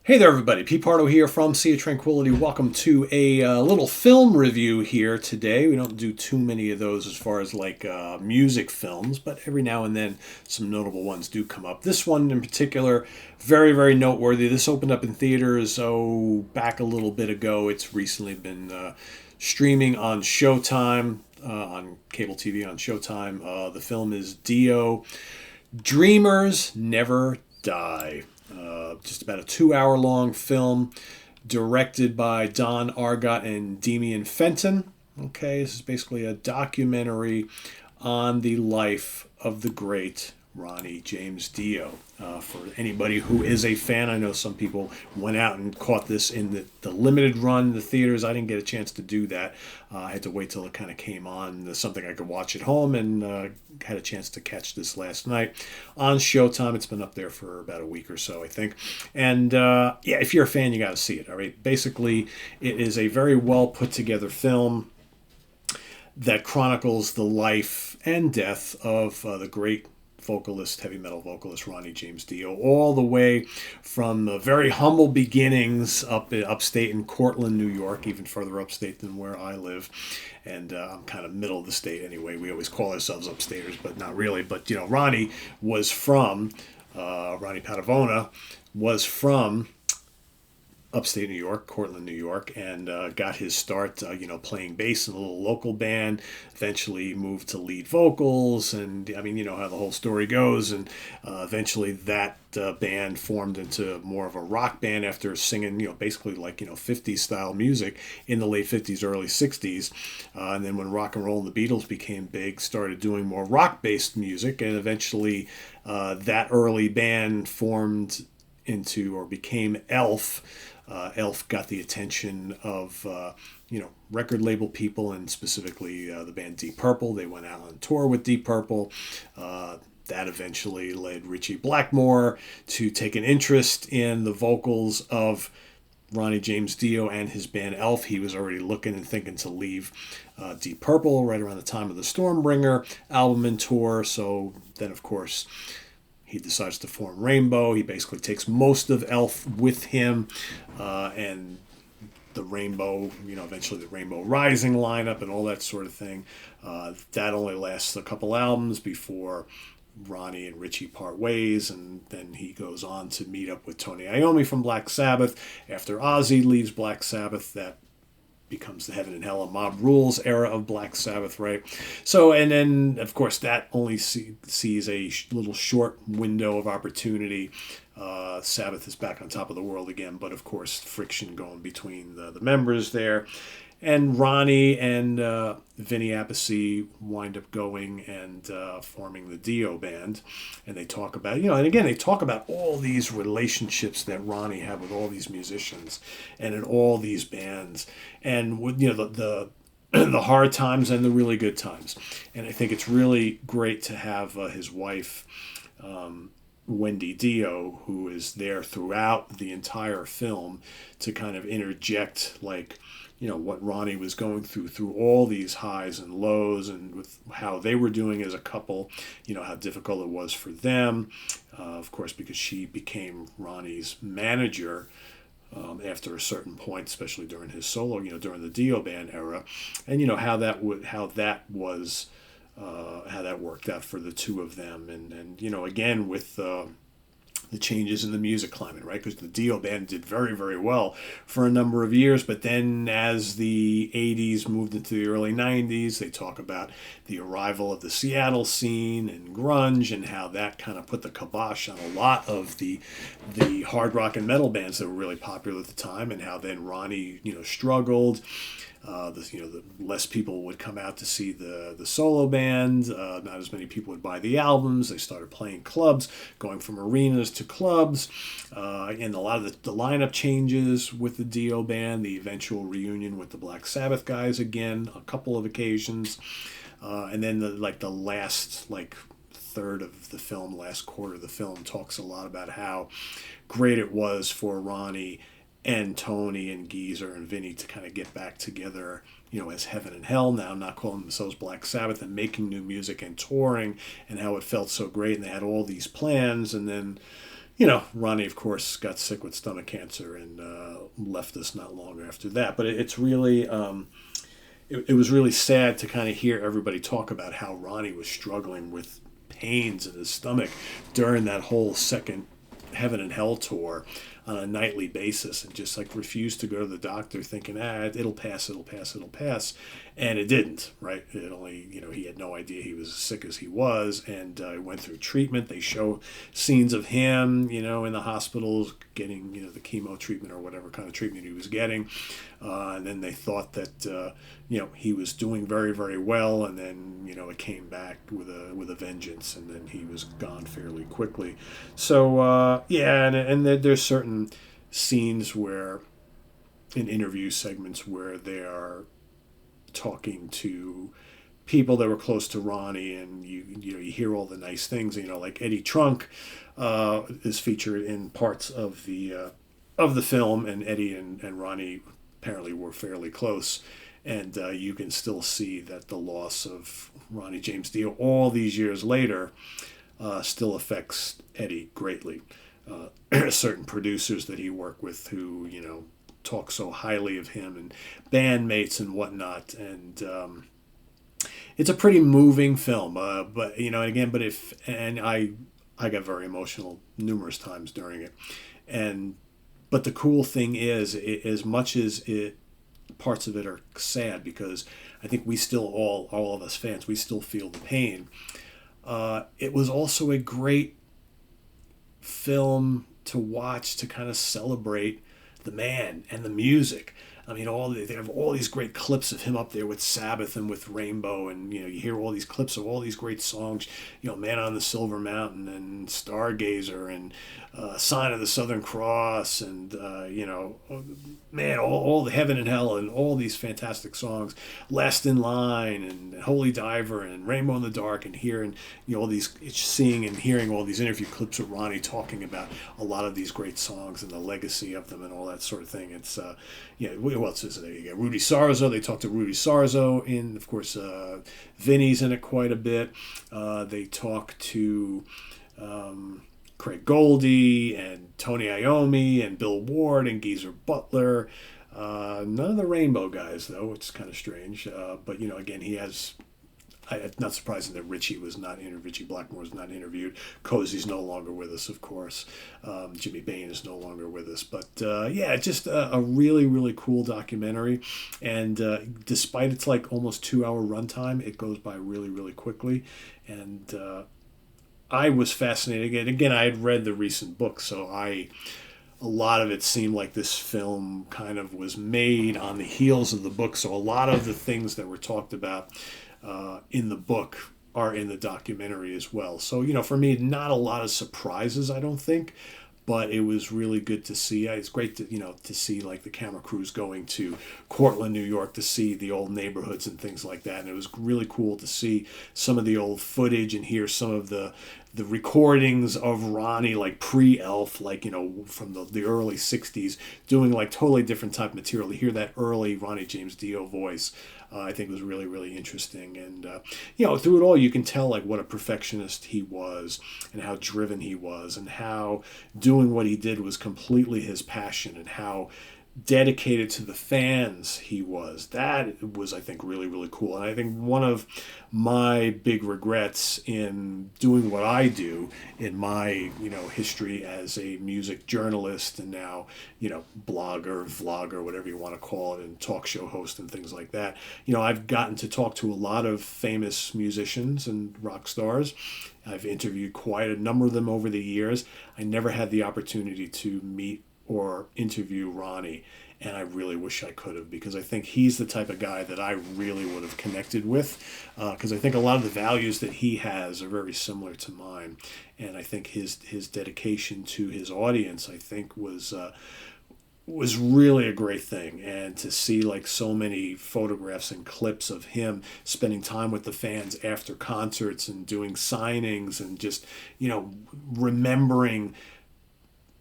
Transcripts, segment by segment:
Hey there, everybody. Pete Pardo here from Sea of Tranquility. Welcome to a little film review here today. We don't do too many of those as far as music films, but every now and then some notable ones do come up. This one in particular, very, very noteworthy. This opened up in theaters, back a little bit ago. It's recently been streaming on Showtime, on cable TV on Showtime. The film is Dio, Dreamers Never Die. Just about a 2 hour long film directed by Don Argot and Demian Fenton. Okay, this is basically a documentary on the life of the great Ronnie James Dio. For anybody who is a fan, I know some people went out and caught this in the limited run, the theaters. I didn't get a chance to do that. I had to wait till it kind of came on, something I could watch at home, and had a chance to catch this last night on Showtime. It's been up there for about a week or so, I think. And if you're a fan, you got to see it. All right, basically, it is a very well put together film that chronicles the life and death of the great heavy metal vocalist Ronnie James Dio, all the way from very humble beginnings upstate in Cortland, New York, even further upstate than where I live. And I'm kind of middle of the state anyway. We always call ourselves upstaters, but not really. But, Ronnie was from, Ronnie Padavona was from upstate New York, Cortland, New York, and got his start, playing bass in a little local band. Eventually moved to lead vocals, and you know how the whole story goes. And eventually that band formed into more of a rock band after singing, basically 50s style music in the late 50s, early 60s. And then when rock and roll and the Beatles became big, started doing more rock-based music, and eventually that early band formed into or became Elf. Elf got the attention of record label people, and specifically the band Deep Purple. They went out on tour with Deep Purple. That eventually led Richie Blackmore to take an interest in the vocals of Ronnie James Dio and his band Elf. He was already looking and thinking to leave Deep Purple right around the time of the Stormbringer album and tour. So then, of course, he decides to form Rainbow. He basically takes most of Elf with him, and the Rainbow, eventually the Rainbow Rising lineup and all that sort of thing. That only lasts a couple albums before Ronnie and Richie part ways, and then he goes on to meet up with Tony Iommi from Black Sabbath. After Ozzy leaves Black Sabbath, that becomes the Heaven and Hell and Mob Rules era of Black Sabbath, right? So, and then, of course, that only sees a little short window of opportunity. Sabbath is back on top of the world again, but, of course, friction going between the members there. And Ronnie and Vinny Appice wind up going and forming the Dio band. And they talk about, and again, they talk about all these relationships that Ronnie had with all these musicians and in all these bands. And, with, the hard times and the really good times. And I think it's really great to have his wife, Wendy Dio, who is there throughout the entire film to kind of interject, what Ronnie was going through all these highs and lows, and with how they were doing as a couple, how difficult it was for them. Of course, because she became Ronnie's manager after a certain point, especially during his solo, during the Dio band era, and how that worked out for the two of them, and again with the changes in the music climate, right? Because the Dio band did very, very well for a number of years, but then as the 80s moved into the early 90s, they talk about the arrival of the Seattle scene and grunge, and how that kind of put the kibosh on a lot of the hard rock and metal bands that were really popular at the time, and how then Ronnie, struggled. The less people would come out to see the solo band. Not as many people would buy the albums. They started playing clubs, going from arenas to clubs, and a lot of the lineup changes with the Dio band. The eventual reunion with the Black Sabbath guys again, a couple of occasions, and then the last third of the film, last quarter of the film, talks a lot about how great it was for Ronnie and Tony and Geezer and Vinny to kind of get back together, as Heaven and Hell now, not calling themselves Black Sabbath, and making new music and touring, and how it felt so great. And they had all these plans, and then, Ronnie, of course, got sick with stomach cancer and left us not long after that. But it's really, it was really sad to kind of hear everybody talk about how Ronnie was struggling with pains in his stomach during that whole second Heaven and Hell tour on a nightly basis, and just like refused to go to the doctor, thinking, it'll pass, and it didn't. Right? It only, he had no idea he was as sick as he was, and went through treatment. They show scenes of him, in the hospitals getting, the chemo treatment or whatever kind of treatment he was getting, and then they thought that, he was doing very, very well, and then, it came back with a vengeance, and then he was gone fairly quickly. So and there's certain scenes where, in interview segments, where they are talking to people that were close to Ronnie, and you hear all the nice things. Like Eddie Trunk is featured in parts of the film, and Eddie and Ronnie apparently were fairly close. And you can still see that the loss of Ronnie James Dio all these years later still affects Eddie greatly. Certain producers that he worked with who, talk so highly of him, and bandmates and whatnot. And it's a pretty moving film. But I got very emotional numerous times during it. But the cool thing is, as much as parts of it are sad, because I think we still all of us fans, we still feel the pain. It was also a great film to watch, to kind of celebrate the man and the music. I mean, they have all these great clips of him up there with Sabbath and with Rainbow, and you hear all these clips of all these great songs. Man on the Silver Mountain and Stargazer and Sign of the Southern Cross, and all the Heaven and Hell and all these fantastic songs. Last in Line and Holy Diver and Rainbow in the Dark, and hearing all these, seeing and hearing all these interview clips with Ronnie talking about a lot of these great songs and the legacy of them and all that sort of thing. It's what else is there? You got Rudy Sarzo. They talked to Rudy Sarzo in, of course, Vinny's in it quite a bit. They talk to Craig Goldie and Tony Iommi and Bill Ward and Geezer Butler. None of the Rainbow guys, though, which is kind of strange. But, again, he has... not surprising that Richie Blackmore was not interviewed. Cozy's no longer with us, of course. Jimmy Bain is no longer with us. But just a really, really cool documentary. And despite its almost 2-hour runtime, it goes by really, really quickly. And I was fascinated. Again, I had read the recent book, so a lot of it seemed like this film kind of was made on the heels of the book. So a lot of the things that were talked about in the book are in the documentary as well. So, for me, not a lot of surprises, I don't think, but it was really good to see. It's great to, to see the camera crews going to Cortland, New York, to see the old neighborhoods and things like that. And it was really cool to see some of the old footage and hear some of the recordings of Ronnie, pre-Elf, from the early 60s, doing totally different type of material. To hear that early Ronnie James Dio voice, I think was really, really interesting. And, through it all, you can tell what a perfectionist he was, and how driven he was, and how doing what he did was completely his passion, and how dedicated to the fans he was. That was, I think, really, really cool. And I think one of my big regrets in doing what I do in my, history as a music journalist, and now, blogger, vlogger, whatever you want to call it, and talk show host and things like that. I've gotten to talk to a lot of famous musicians and rock stars. I've interviewed quite a number of them over the years. I never had the opportunity to meet or interview Ronnie, and I really wish I could have, because I think he's the type of guy that I really would have connected with, because I think a lot of the values that he has are very similar to mine, and I think his dedication to his audience, I think, was really a great thing. And to see so many photographs and clips of him spending time with the fans after concerts and doing signings, and just remembering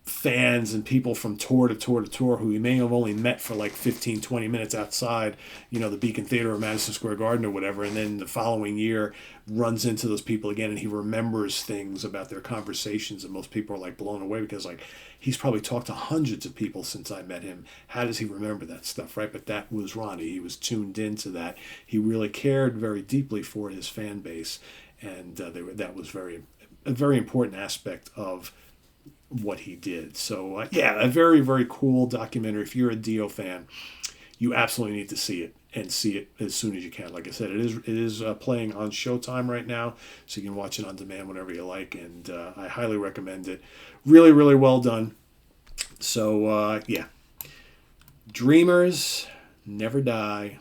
fans and people from tour to tour to tour who he may have only met for like 15, 20 minutes outside, the Beacon Theater or Madison Square Garden or whatever. And then the following year runs into those people again, and he remembers things about their conversations. And most people are like blown away because like he's probably talked to hundreds of people since I met him. How does he remember that stuff, right? But that was Ronnie. He was tuned into that. He really cared very deeply for his fan base. And that was a very important aspect of what he did. So a very, very cool documentary. If you're a Dio fan, you absolutely need to see it, and see it as soon as you can. Like I said, it is playing on Showtime right now, so you can watch it on demand whenever you like, and I highly recommend it. Really, really well done. So Dreamers Never Die,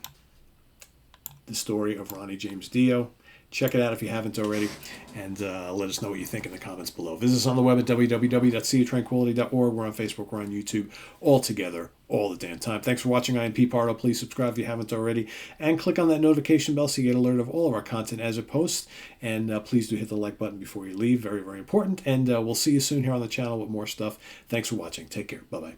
the story of Ronnie James Dio. Check it out if you haven't already, and let us know what you think in the comments below. Visit us on the web at www.seaoftranquility.org. We're on Facebook, we're on YouTube, all together, all the damn time. Thanks for watching. I am Pete Pardo. Please subscribe if you haven't already, and click on that notification bell so you get alerted of all of our content as it posts. And please do hit the like button before you leave. Very, very important. And we'll see you soon here on the channel with more stuff. Thanks for watching. Take care. Bye-bye.